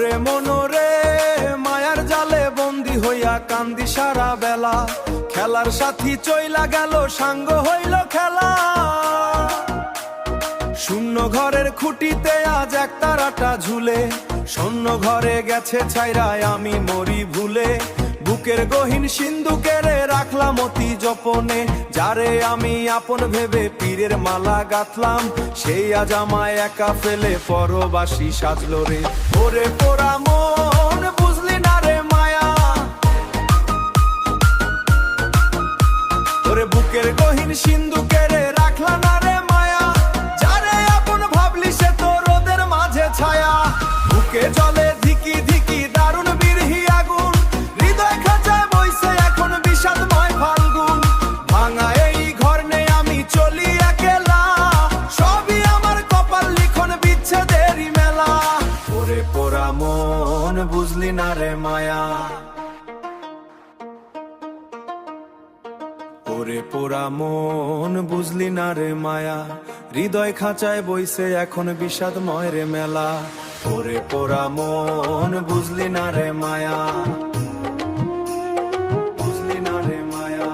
ওরে মনোরে মায়ার জালে বন্দি হইয়া কান্দি সারা বেলা, খেলার সাথী চইলা গেল সাঙ্গ হইল খেলা। শূন্য ঘরের খুঁটিতে আজ এক তারাটা ঝুলে, শূন্য ঘরে গেছে ছাইরায় আমি মরি ভুলে। বুকের গহীন সিন্ধুকেরে রাখলাম অতি যপনে, যারে আমি আপন ভেবে পীরের মালা গাঁথলাম, সেই আজ আমায় একা ফেলে পরবাসী সাজলো রে। ওরে পোড়া মন বুঝলি না রে মায়া, ওরে বুকের গহীন সিন্ধুকেরে রাখলা না রে মায়া, যারে আপন ভাবলি সে তো রোদের মাঝে ছায়া। বুকে জলে ধিকি ধিকি দারুণ বিরহি আগুন, হৃদয় খাঁচায় বইছে এখন বিষাদময় ফাল্গুন। ভাঙা এই ঘর নেই আমি চলি একলা, সবই আমার কপাল লিখন বিচ্ছেদেরই মেলা। ওরে পোড়া মন বুঝলি না রে মায়া, ওরে পোড়া মন বুঝলি না রে মায়া, হৃদয় খাঁচায় বইছে এখন বিষাদময় রে মেলা। ওরে পোড়া মন বুঝলি না রে মায়া, বুঝলি না রে মায়া,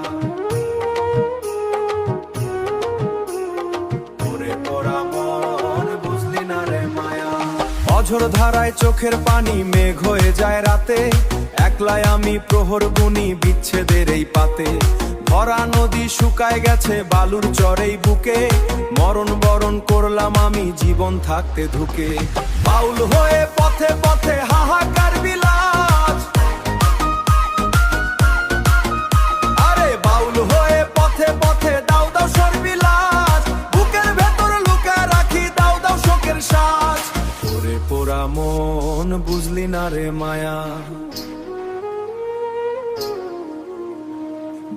ওরে পোড়া মন বুঝলি না রে মায়া। অঝোর ধারায় চোখের পানি মেঘ হয়ে যায় রাতে, একলাই আমি প্রহর গুনি বিচ্ছেদের এই পাতে। ভরা নদী শুকায় গেছে বালুর চরেই বুকে, মরণ বরণ করলাম আমি জীবন থাকতে ধুকে। বাউল হয়ে পথে পথে হাহাকার বিলাস, আরে বাউল হয়ে পথে পথে দাও দাও সরবিলাস, বুকের ভেতর লুকায় রাখি দাও দাও শোকের শ্বাস। ওরে পোড়া মন বুঝলি না রে মায়া,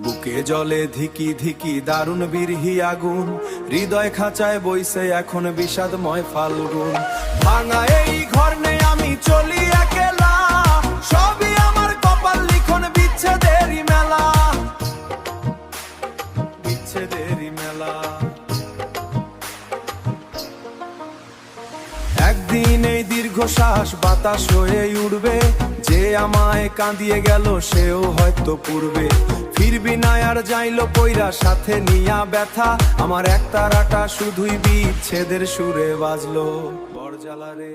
বুকে জলে ধিকি ধিকি দারুণ বিরহি আগুন, হৃদয় খাঁচায় বইছে এখন বিষাদময় ফাল্গুন। ভাঙা এই ঘর নেই আমি চলি একলা, সবই আমার কপাল লিখন বিচ্ছেদেরই মেলা, বিচ্ছেদেরই মেলা। একদিন এই দীর্ঘশ্বাস বাতাস হয়ে উড়বে, যে আমায় কাঁদিয়ে গেল সেও হয়তো পূর্বে ফিরবি না আর যাইলো পইরা সাথে নিয়া ব্যথা। আমার এক তারাটা শুধুই বিচ্ছেদের সুরে বাজলো বরজালা রে।